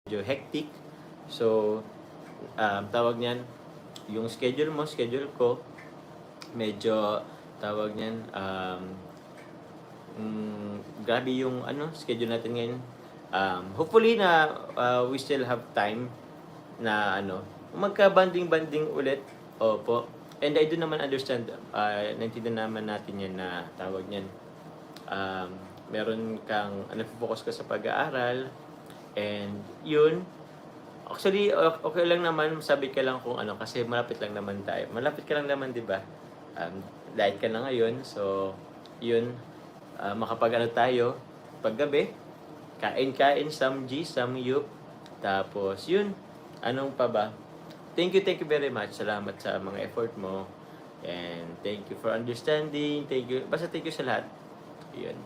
medyo hectic. So, tawag niyan, yung schedule mo, schedule ko, medyo, tawag niyan, grabe yung schedule natin ngayon. Hopefully na we still have time na magka-banding-banding ulit. Opo. And I do naman understand, naintindihan naman natin yan na tawag niyan. Meron kang, focus ka sa pag-aaral, and yun, actually, okay lang naman, sabi ka lang kung kasi malapit lang naman tayo. Malapit ka lang naman, di ba? Diet ka na ngayon, so, yun, tayo, paggabi, kain-kain, samji, samyup, tapos, yun, anong pa ba? Thank you very much. Salamat sa mga effort mo. And thank you for understanding. Thank you. Basta thank you sa lahat. Yun.